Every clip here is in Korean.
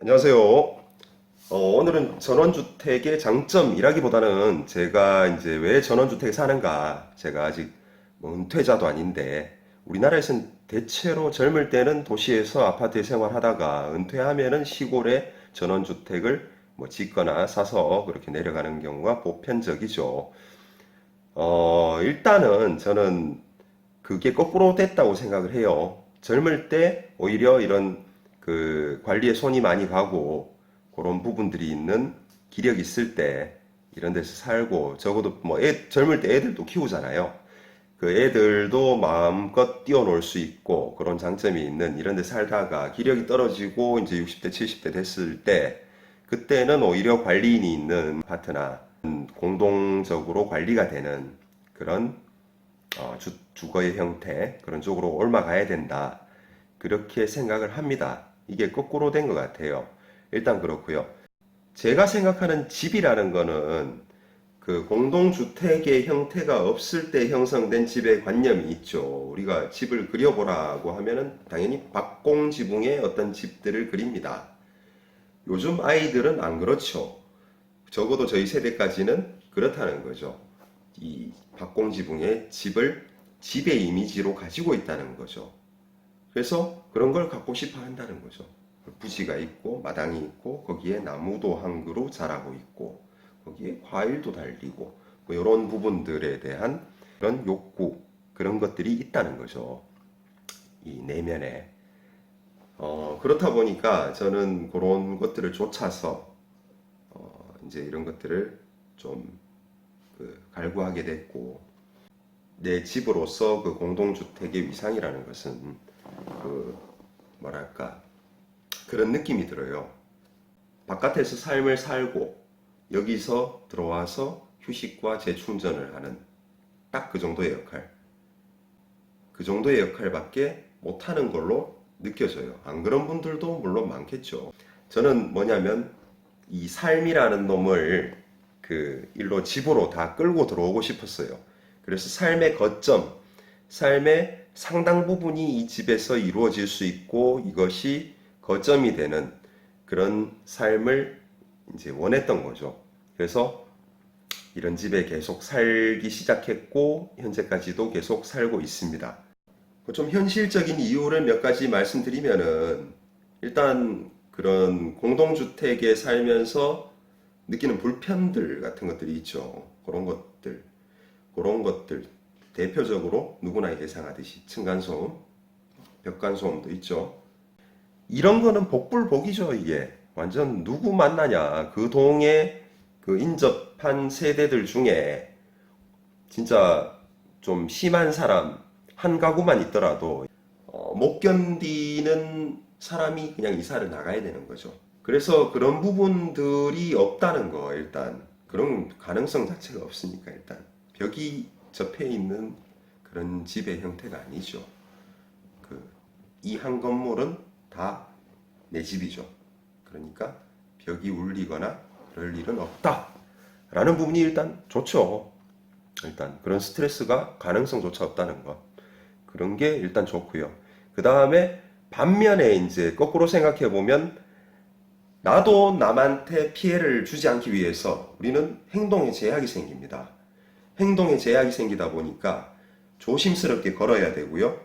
안녕하세요. 오늘은 전원주택의 장점이라기보다는 제가 이제 왜 전원주택에 사는가, 제가 아직 뭐 은퇴자도 아닌데, 우리나라에서는 대체로 젊을 때는 도시에서 아파트에 생활하다가 은퇴하면은 시골에 전원주택을 뭐 짓거나 사서 그렇게 내려가는 경우가 보편적이죠. 일단은 저는 그게 거꾸로 됐다고 생각을 해요. 젊을 때 오히려 이런 그 관리에 손이 많이 가고 그런 부분들이 있는 기력이 있을 때 이런 데서 살고 적어도 뭐 젊을 때 애들도 키우잖아요. 그 애들도 마음껏 뛰어놀 수 있고 그런 장점이 있는 이런 데 살다가 기력이 떨어지고 이제 60대, 70대 됐을 때 그때는 오히려 관리인이 있는 파트나 공동적으로 관리가 되는 그런 주거의 형태 그런 쪽으로 옮아가야 된다. 그렇게 생각을 합니다. 이게 거꾸로 된 것 같아요. 일단 그렇고요. 제가 생각하는 집이라는 거는 그 공동주택의 형태가 없을 때 형성된 집의 관념이 있죠. 우리가 집을 그려보라고 하면은 당연히 박공지붕의 어떤 집들을 그립니다. 요즘 아이들은 안 그렇죠. 적어도 저희 세대까지는 그렇다는 거죠. 이 박공지붕의 집을 집의 이미지로 가지고 있다는 거죠. 그래서 그런 걸 갖고 싶어 한다는 거죠. 부지가 있고 마당이 있고 거기에 나무도 한 그루 자라고 있고 거기에 과일도 달리고 뭐 이런 부분들에 대한 그런 욕구 그런 것들이 있다는 거죠. 이 내면에 그렇다 보니까 저는 그런 것들을 쫓아서 이제 이런 것들을 좀 갈구하게 됐고 내 집으로서 그 공동주택의 위상이라는 것은 그 뭐랄까 그런 느낌이 들어요. 바깥에서 삶을 살고 여기서 들어와서 휴식과 재충전을 하는 딱 그 정도의 역할. 그 정도의 역할밖에 못하는 걸로 느껴져요. 안 그런 분들도 물론 많겠죠. 저는 뭐냐면 이 삶이라는 놈을 그 일로 집으로 다 끌고 들어오고 싶었어요. 그래서 삶의 거점, 삶의 상당 부분이 이 집에서 이루어질 수 있고 이것이 거점이 되는 그런 삶을 이제 원했던 거죠. 그래서 이런 집에 계속 살기 시작했고 현재까지도 계속 살고 있습니다. 좀 현실적인 이유를 몇 가지 말씀드리면은 일단 그런 공동주택에 살면서 느끼는 불편들 같은 것들이 있죠. 그런 것들 대표적으로 누구나 예상하듯이 층간소음, 벽간소음도 있죠. 이런 거는 복불복이죠, 이게. 완전 누구 만나냐. 그 동에 그 인접한 세대들 중에 진짜 좀 심한 사람, 한 가구만 있더라도 못 견디는 사람이 그냥 이사를 나가야 되는 거죠. 그래서 그런 부분들이 없다는 거, 일단. 그런 가능성 자체가 없으니까, 일단. 벽이 접해 있는 그런 집의 형태가 아니죠. 이 한 건물은 다 내 집이죠. 그러니까 벽이 울리거나 그럴 일은 없다. 라는 부분이 일단 좋죠. 일단 그런 스트레스가 가능성조차 없다는 것. 그런 게 일단 좋고요. 그 다음에 반면에 이제 거꾸로 생각해 보면 나도 남한테 피해를 주지 않기 위해서 우리는 행동에 제약이 생깁니다. 행동에 제약이 생기다 보니까 조심스럽게 걸어야 되고요.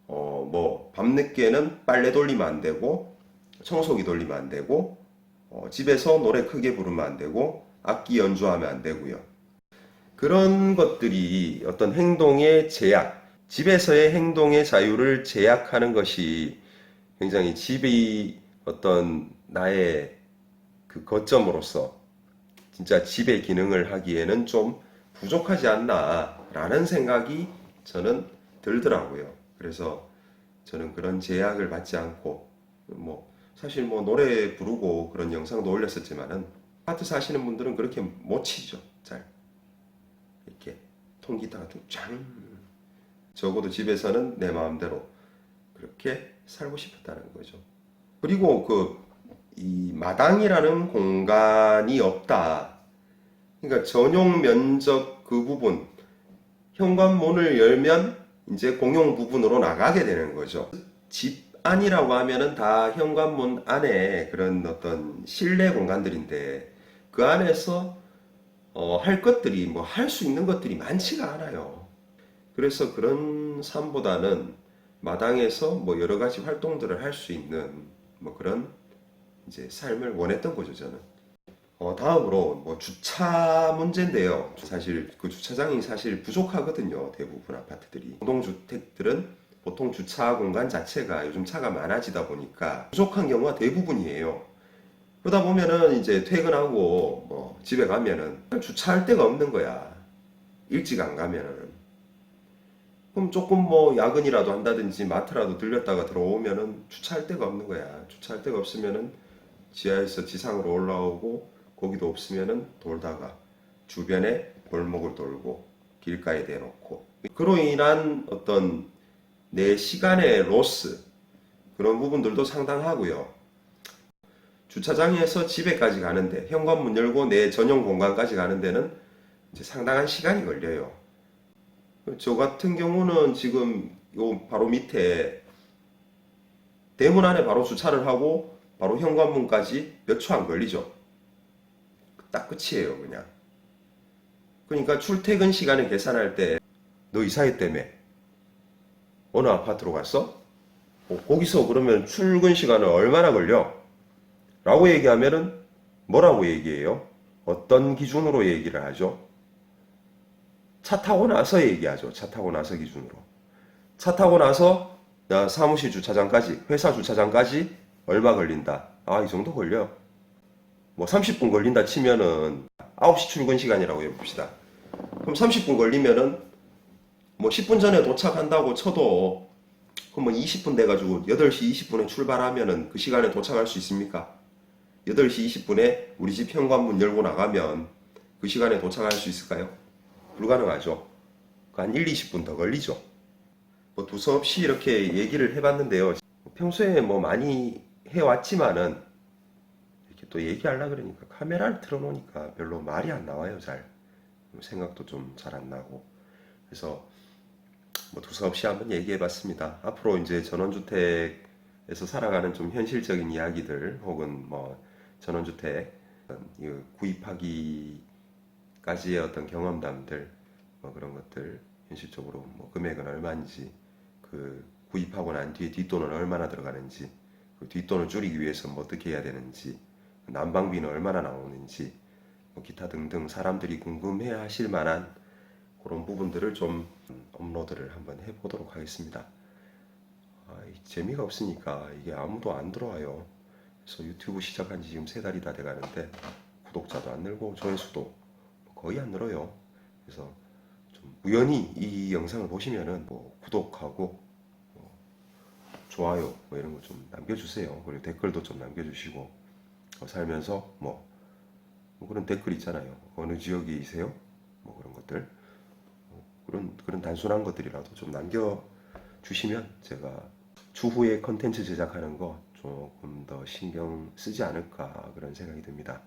뭐 밤늦게는 빨래 돌리면 안 되고 청소기 돌리면 안 되고 집에서 노래 크게 부르면 안 되고 악기 연주하면 안 되고요. 그런 것들이 어떤 행동의 제약, 집에서의 행동의 자유를 제약하는 것이 굉장히 집이 어떤 나의 그 거점으로서 진짜 집의 기능을 하기에는 좀 부족하지 않나라는 생각이 저는 들더라고요. 그래서 저는 그런 제약을 받지 않고 뭐 사실 뭐 노래 부르고 그런 영상도 올렸었지만은 아파트 사시는 분들은 그렇게 못 치죠. 잘 이렇게 통기타가 쫙 적어도 집에서는 내 마음대로 그렇게 살고 싶었다는 거죠. 그리고 이 마당이라는 공간이 없다. 그러니까 전용 면적 그 부분, 현관문을 열면 이제 공용 부분으로 나가게 되는 거죠. 집 안이라고 하면은 다 현관문 안에 그런 어떤 실내 공간들인데 그 안에서 할 것들이 뭐 할 수 있는 것들이 많지가 않아요. 그래서 그런 삶보다는 마당에서 뭐 여러 가지 활동들을 할 수 있는 뭐 그런 이제 삶을 원했던 거죠, 저는. 다음으로 뭐 주차 문제인데요. 사실 그 주차장이 사실 부족하거든요. 대부분 아파트들이. 공동주택들은 보통 주차 공간 자체가 요즘 차가 많아지다 보니까 부족한 경우가 대부분이에요. 그러다 보면은 이제 퇴근하고 뭐 집에 가면은 주차할 데가 없는 거야. 일찍 안 가면은. 그럼 조금 뭐 야근이라도 한다든지 마트라도 들렸다가 들어오면은 주차할 데가 없는 거야. 주차할 데가 없으면은 지하에서 지상으로 올라오고 거기도 없으면은 돌다가 주변에 골목을 돌고 길가에 대놓고 그로 인한 어떤 내 시간의 로스 그런 부분들도 상당하고요. 주차장에서 집에까지 가는데 현관문 열고 내 전용 공간까지 가는 데는 이제 상당한 시간이 걸려요. 저 같은 경우는 지금 요 바로 밑에 대문 안에 바로 주차를 하고 바로 현관문까지 몇 초 안 걸리죠. 딱 끝이에요, 그냥. 그러니까 출퇴근 시간을 계산할 때 너 이사했다며 어느 아파트로 갔어? 거기서 그러면 출근 시간은 얼마나 걸려? 라고 얘기하면은 뭐라고 얘기해요? 어떤 기준으로 얘기를 하죠? 차 타고 나서 얘기하죠. 차 타고 나서 기준으로. 차 타고 나서 나 사무실 주차장까지, 회사 주차장까지 얼마 걸린다. 아, 이 정도 걸려. 뭐 30분 걸린다 치면은 9시 출근 시간이라고 해봅시다. 그럼 30분 걸리면은 뭐 10분 전에 도착한다고 쳐도 그럼 뭐 20분 돼가지고 8시 20분에 출발하면은 그 시간에 도착할 수 있습니까? 8시 20분에 우리 집 현관문 열고 나가면 그 시간에 도착할 수 있을까요? 불가능하죠. 한 1, 20분 더 걸리죠. 뭐 두서없이 이렇게 얘기를 해봤는데요. 평소에 뭐 많이 해왔지만은 이렇게 또 얘기하려고 그러니까 카메라를 틀어놓으니까 별로 말이 안 나와요, 잘. 생각도 좀 잘 안 나고. 그래서 뭐 두서없이 한번 얘기해봤습니다. 앞으로 이제 전원주택에서 살아가는 좀 현실적인 이야기들 혹은 뭐 전원주택 구입하기까지의 어떤 경험담들 뭐 그런 것들 현실적으로 뭐 금액은 얼마인지 그 구입하고 난 뒤에 뒷돈은 얼마나 들어가는지 그 뒷돈을 줄이기 위해서 뭐 어떻게 해야 되는지 난방비는 얼마나 나오는지 뭐 기타 등등 사람들이 궁금해 하실 만한 그런 부분들을 좀 업로드를 한번 해보도록 하겠습니다. 재미가 없으니까 이게 아무도 안 들어와요. 그래서 유튜브 시작한 지 지금 3달이 다 돼가는데 구독자도 안 늘고 조회수도 거의 안 늘어요. 그래서 좀 우연히 이 영상을 보시면은 뭐 구독하고 뭐 좋아요 뭐 이런 거 좀 남겨주세요. 그리고 댓글도 좀 남겨주시고 살면서 뭐 그런 댓글 있잖아요. 어느 지역이세요? 뭐 그런 것들 그런 단순한 것들이라도 좀 남겨주시면 제가 추후에 컨텐츠 제작하는 거 조금 더 신경 쓰지 않을까 그런 생각이 듭니다.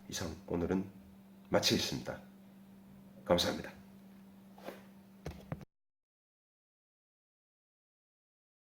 이상 오늘은 마치겠습니다. 감사합니다.